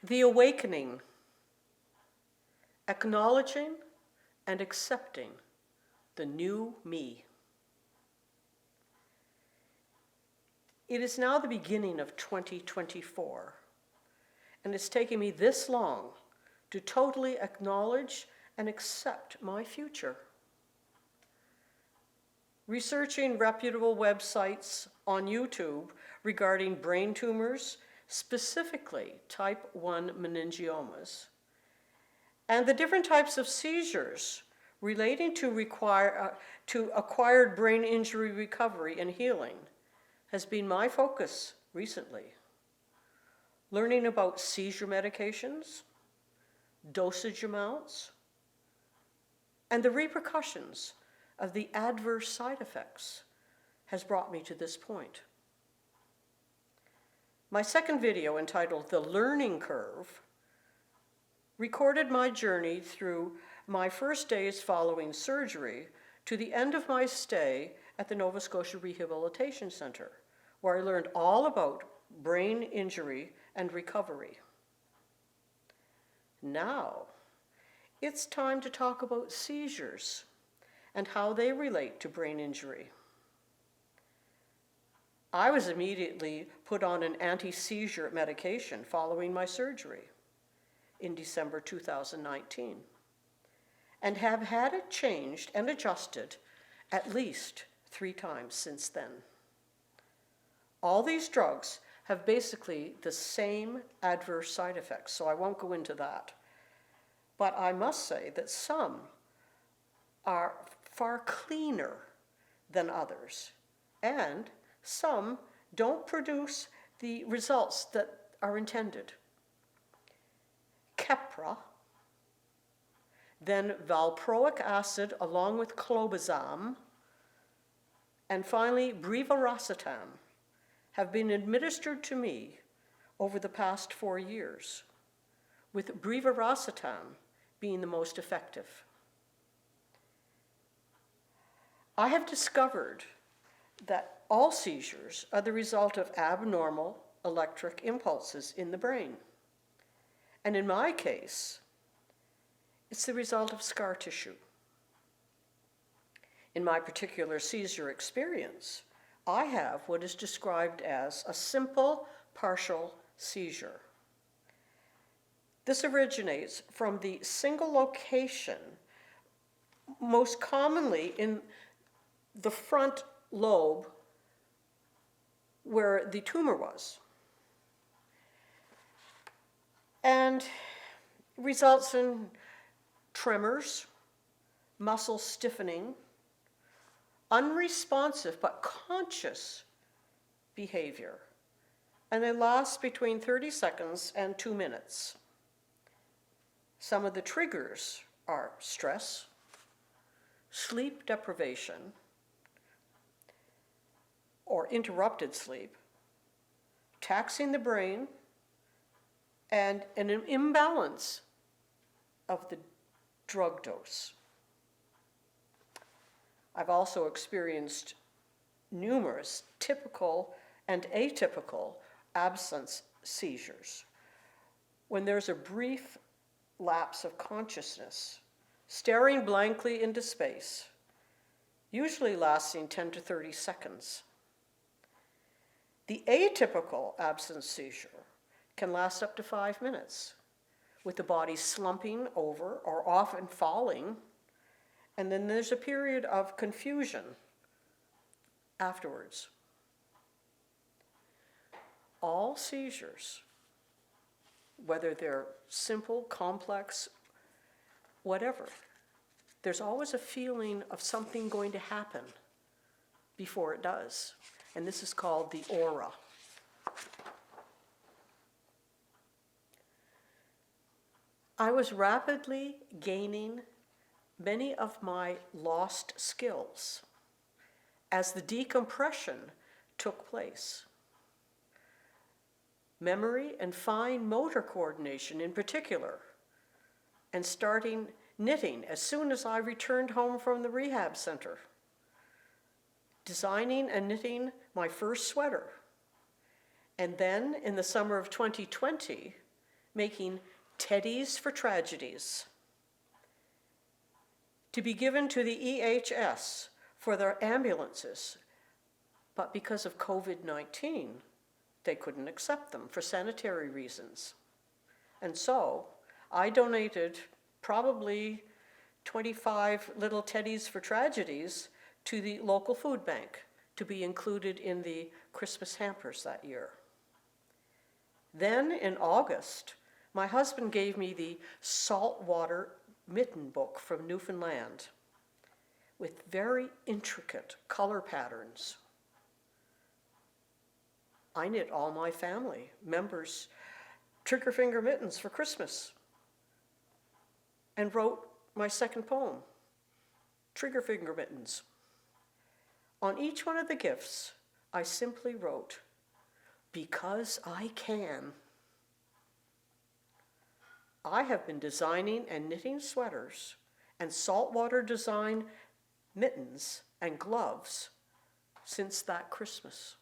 The awakening, acknowledging and accepting the new me. It is now the beginning of 2024, and it's taken me this long to totally acknowledge and accept my future. Researching reputable websites on YouTube regarding brain tumors, specifically type 1 meningiomas, and the different types of seizures relating to acquired brain injury recovery and healing has been my focus recently. Learning about seizure medications, dosage amounts, and the repercussions of the adverse side effects has brought me to this point. My second video, entitled The Learning Curve, recorded my journey through my first days following surgery to the end of my stay at the Nova Scotia Rehabilitation Centre, where I learned all about brain injury and recovery. Now, it's time to talk about seizures and how they relate to brain injury. I was immediately put on an anti-seizure medication following my surgery in December 2019, and have had it changed and adjusted at least 3 times since then. All these drugs have basically the same adverse side effects, so I won't go into that. But I must say that some are far cleaner than others, and some don't produce the results that are intended. Keppra, then valproic acid along with clobazam, and finally brivaracetam have been administered to me over the past 4 years, with brivaracetam being the most effective. I have discovered that all seizures are the result of abnormal electric impulses in the brain. And in my case, it's the result of scar tissue. In my particular seizure experience, I have what is described as a simple partial seizure. This originates from the single location, most commonly in the front lobe where the tumor was, and results in tremors, muscle stiffening, unresponsive but conscious behavior, and they last between 30 seconds and 2 minutes. Some of the triggers are stress, sleep deprivation, or interrupted sleep, taxing the brain, and an imbalance of the drug dose. I've also experienced numerous typical and atypical absence seizures, when there's a brief lapse of consciousness, staring blankly into space, usually lasting 10 to 30 seconds. The atypical absence seizure can last up to 5 minutes, with the body slumping over or often falling, and then there's a period of confusion afterwards. All seizures, whether they're simple, complex, whatever, there's always a feeling of something going to happen before it does. And this is called the aura. I was rapidly gaining many of my lost skills as the decompression took place. Memory and fine motor coordination in particular, and starting knitting as soon as I returned home from the rehab center. Designing and knitting my first sweater. And then in the summer of 2020, making teddies for tragedies to be given to the EHS for their ambulances, but because of COVID-19, they couldn't accept them for sanitary reasons. And so I donated probably 25 little teddies for tragedies to the local food bank to be included in the Christmas hampers that year. Then in August, my husband gave me the saltwater mitten book from Newfoundland with very intricate color patterns. I knit all my family members trigger finger mittens for Christmas and wrote my second poem, Trigger Finger Mittens. On each one of the gifts, I simply wrote, because I can. I have been designing and knitting sweaters and saltwater design mittens and gloves since that Christmas.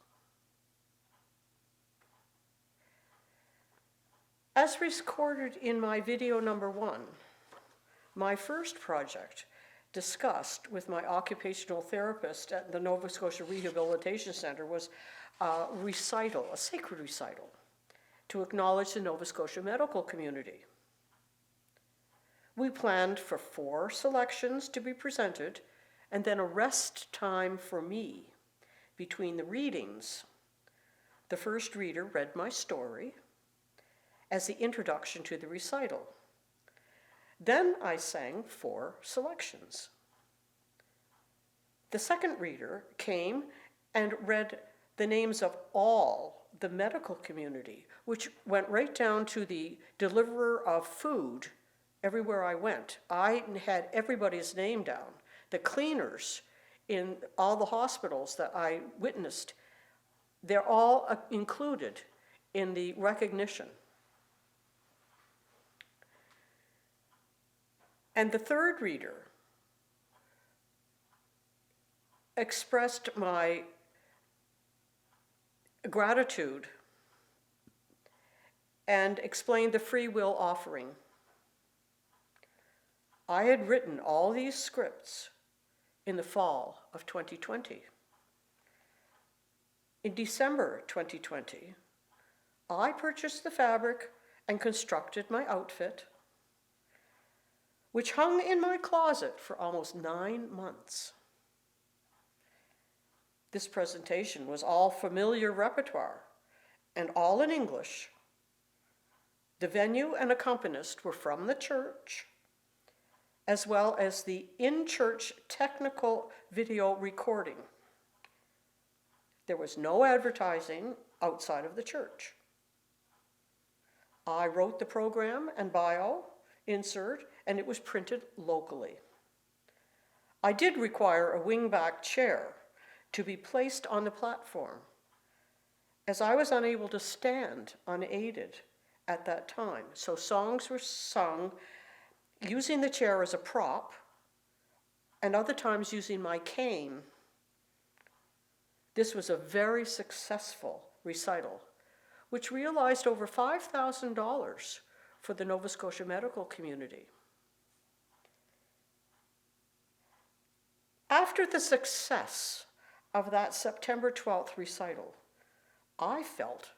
As recorded in my video number 1, my first project discussed with my occupational therapist at the Nova Scotia Rehabilitation Centre was a recital, a sacred recital, to acknowledge the Nova Scotia medical community. We planned for 4 selections to be presented and then a rest time for me between the readings. The first reader read my story as the introduction to the recital. Then I sang 4 selections. The second reader came and read the names of all the medical community, which went right down to the deliverer of food everywhere I went. I had everybody's name down. The cleaners in all the hospitals that I witnessed, they're all included in the recognition. And the third reader expressed my gratitude and explained the free will offering. I had written all these scripts in the fall of 2020. In December 2020, I purchased the fabric and constructed my outfit, which hung in my closet for almost 9 months. This presentation was all familiar repertoire and all in English. The venue and accompanist were from the church, as well as the in-church technical video recording. There was no advertising outside of the church. I wrote the program and bio insert, and it was printed locally. I did require a wingback chair to be placed on the platform, as I was unable to stand unaided at that time. So songs were sung using the chair as a prop, and other times using my cane. This was a very successful recital, which realized over $5,000 for the Nova Scotia medical community. After the success of that September 12th recital, I felt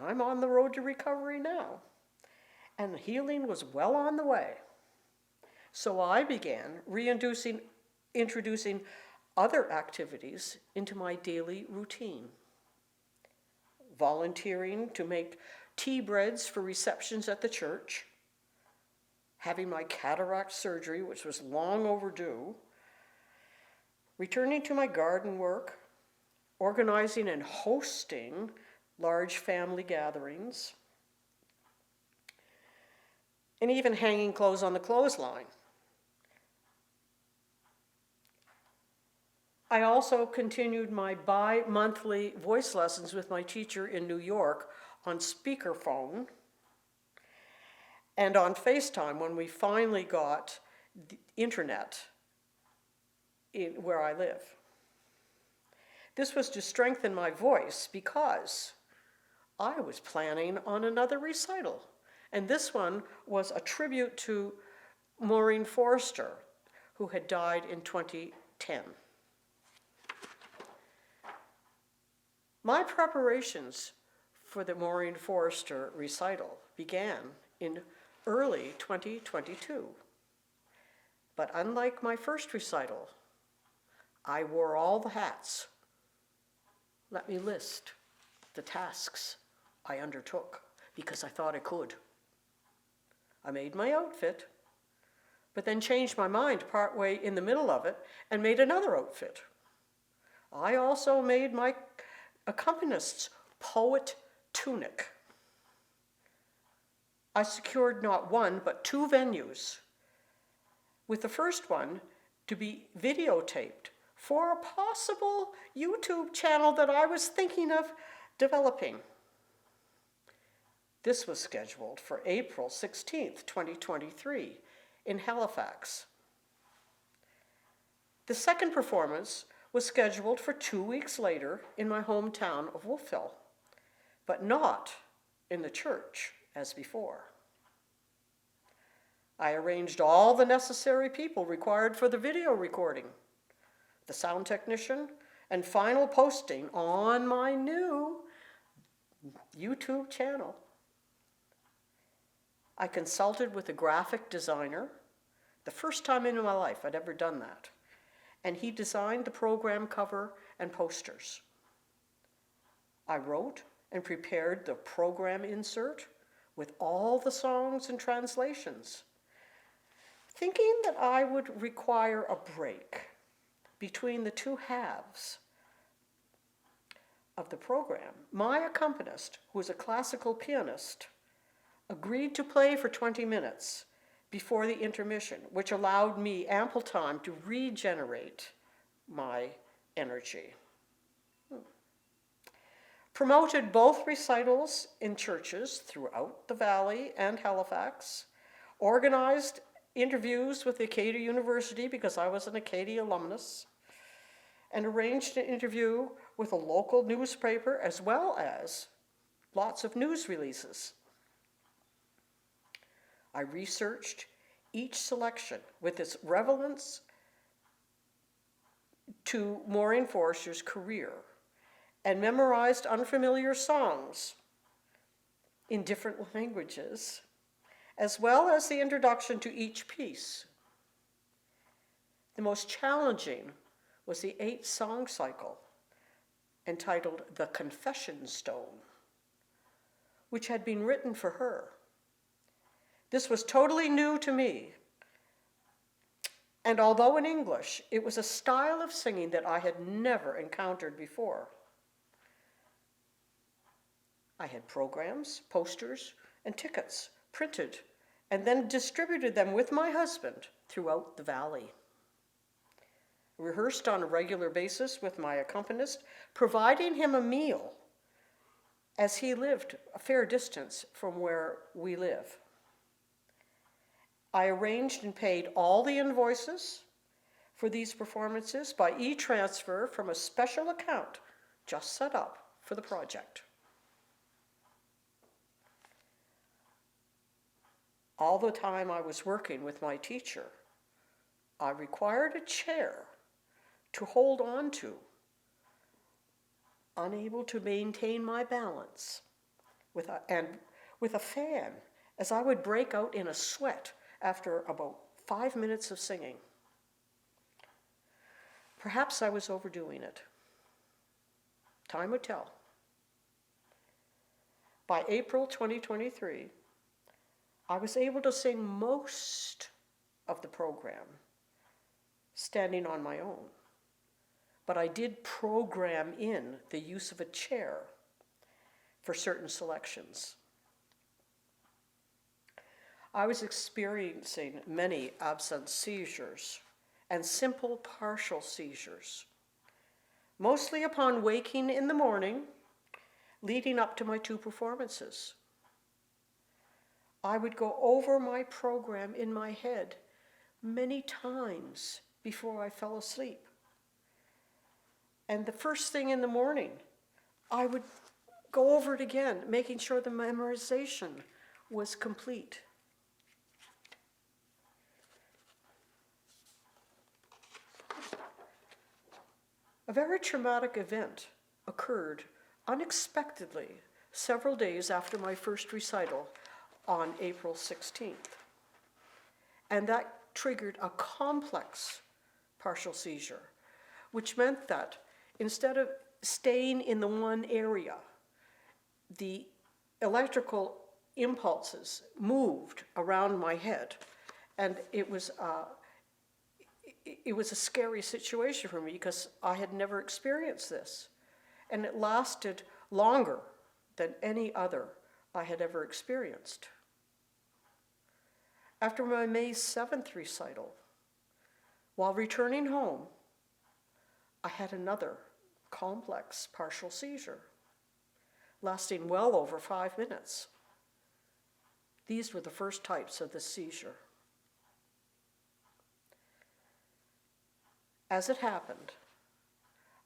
I'm on the road to recovery now, and healing was well on the way. So I began introducing other activities into my daily routine. Volunteering to make tea breads for receptions at the church, having my cataract surgery, which was long overdue, returning to my garden work, organizing and hosting large family gatherings, and even hanging clothes on the clothesline. I also continued my bi-monthly voice lessons with my teacher in New York on speakerphone and on FaceTime when we finally got the internet where I live. This was to strengthen my voice because I was planning on another recital, And this one was a tribute to Maureen Forrester, who had died in 2010. My preparations for the Maureen Forrester recital began in early 2022. But unlike my first recital, I wore all the hats. Let me list the tasks I undertook because I thought I could. I made my outfit, but then changed my mind partway in the middle of it and made another outfit. I also made my accompanist's poet tunic. I secured not one, but 2 venues, with the first one to be videotaped for a possible YouTube channel that I was thinking of developing. This was scheduled for April 16th, 2023 in Halifax. The second performance was scheduled for 2 weeks later in my hometown of Wolfville, but not in the church as before. I arranged all the necessary people required for the video recording, the sound technician, and final posting on my new YouTube channel. I consulted with a graphic designer, the first time in my life I'd ever done that, and he designed the program cover and posters. I wrote and prepared the program insert with all the songs and translations, thinking that I would require a break between the 2 halves of the program. My accompanist, who is a classical pianist, agreed to play for 20 minutes before the intermission, which allowed me ample time to regenerate my energy. Promoted both recitals in churches throughout the Valley and Halifax, organized interviews with Acadia University because I was an Acadia alumnus, and arranged an interview with a local newspaper as well as lots of news releases. I researched each selection with its relevance to Maureen Forrester's career and memorized unfamiliar songs in different languages, as well as the introduction to each piece. The most challenging was the 8-song cycle entitled The Confession Stone, which had been written for her. This was totally new to me, and although in English, it was a style of singing that I had never encountered before. I had programs, posters, and tickets printed and then distributed them with my husband throughout the Valley. Rehearsed on a regular basis with my accompanist, providing him a meal as he lived a fair distance from where we live. I arranged and paid all the invoices for these performances by e-transfer from a special account just set up for the project. All the time I was working with my teacher, I required a chair to hold on to, unable to maintain my balance, with a fan, as I would break out in a sweat after about 5 minutes of singing. Perhaps I was overdoing it. Time would tell. By April 2023, I was able to sing most of the program standing on my own, but I did program in the use of a chair for certain selections. I was experiencing many absent seizures and simple partial seizures, mostly upon waking in the morning, leading up to my 2 performances. I would go over my program in my head many times before I fell asleep. And the first thing in the morning, I would go over it again, making sure the memorization was complete. A very traumatic event occurred unexpectedly several days after my first recital on April 16th. And that triggered a complex partial seizure, which meant that instead of staying in the one area, the electrical impulses moved around my head, and it was a scary situation for me because I had never experienced this, and it lasted longer than any other I had ever experienced. After my May 7th recital, while returning home, I had another complex partial seizure, lasting well over 5 minutes. These were the first types of the seizure. As it happened,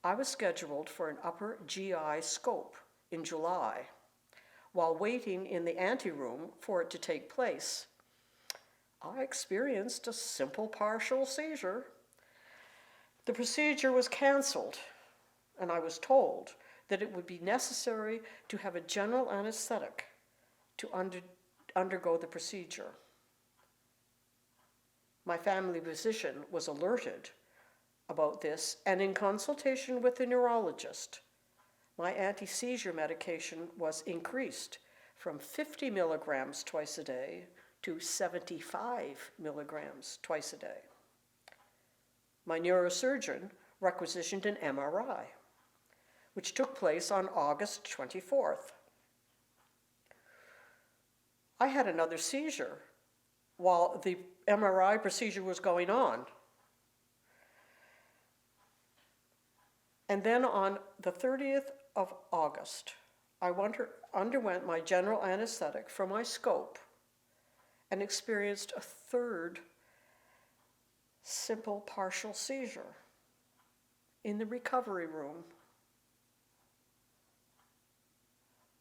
I was scheduled for an upper GI scope in July. While waiting in the anteroom for it to take place, I experienced a simple partial seizure. The procedure was canceled, and I was told that it would be necessary to have a general anesthetic to undergo the procedure. My family physician was alerted about this, and in consultation with the neurologist, my anti-seizure medication was increased from 50 milligrams twice a day to 75 milligrams twice a day. My neurosurgeon requisitioned an MRI, which took place on August 24th. I had another seizure while the MRI procedure was going on. And then on the 30th of August, I underwent my general anesthetic for my scope and experienced a third simple partial seizure in the recovery room.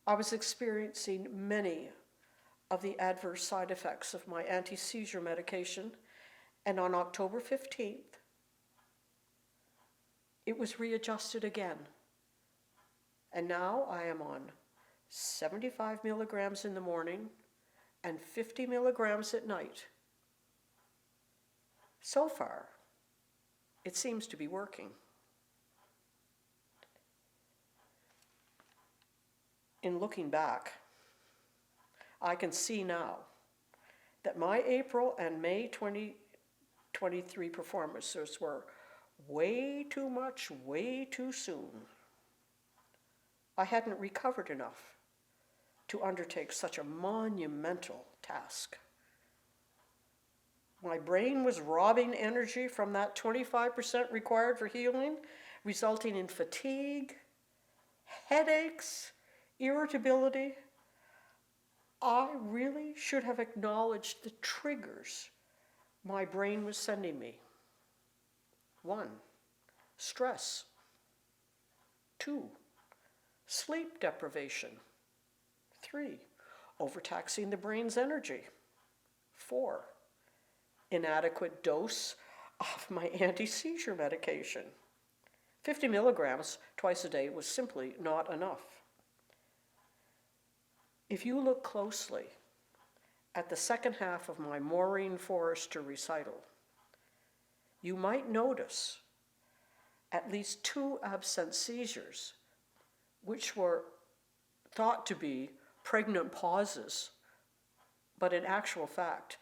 I was experiencing many of the adverse side effects of my anti-seizure medication, and on October 15th, it was readjusted again. And now I am on 75 milligrams in the morning and 50 milligrams at night. So far, it seems to be working. In looking back, I can see now that my April and May 2023 performances were way too much, way too soon. I hadn't recovered enough to undertake such a monumental task. My brain was robbing energy from that 25% required for healing, resulting in fatigue, headaches, irritability. I really should have acknowledged the triggers my brain was sending me. 1, stress. 2, sleep deprivation. 3, overtaxing the brain's energy. 4, inadequate dose of my anti-seizure medication. 50 milligrams twice a day was simply not enough. If you look closely at the second half of my Maureen Forrester recital, you might notice at least 2 absent seizures, which were thought to be pregnant pauses, but in actual fact,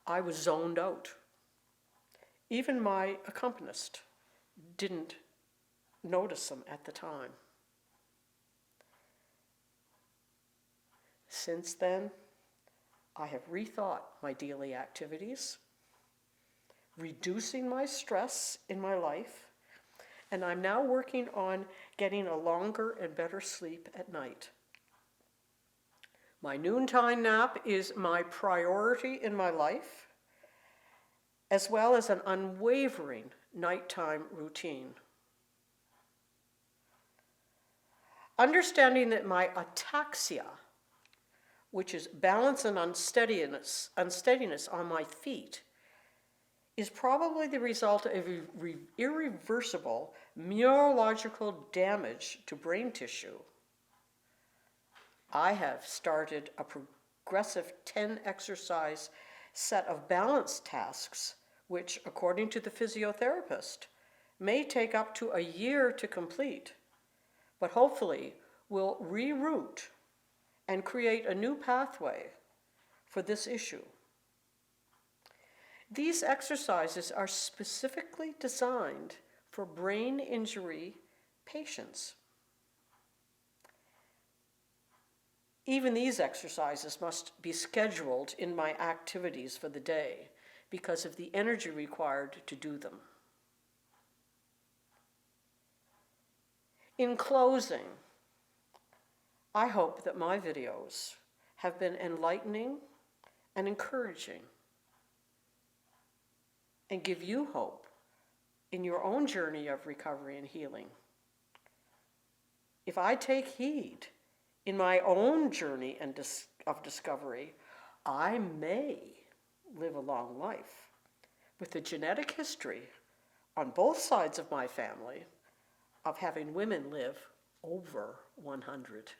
I was zoned out. Even my accompanist didn't notice them at the time. Since then, I have rethought my daily activities, reducing my stress in my life, and I'm now working on getting a longer and better sleep at night. My noontime nap is my priority in my life, as well as an unwavering nighttime routine. Understanding that my ataxia which is balance and unsteadiness on my feet, is probably the result of irreversible neurological damage to brain tissue. I have started a progressive 10 exercise set of balance tasks, which, according to the physiotherapist, may take up to a year to complete, but hopefully will reroute and create a new pathway for this issue. These exercises are specifically designed for brain injury patients. Even these exercises must be scheduled in my activities for the day because of the energy required to do them. In closing, I hope that my videos have been enlightening and encouraging and give you hope in your own journey of recovery and healing. If I take heed in my own journey of discovery, I may live a long life with the genetic history on both sides of my family of having women live over 100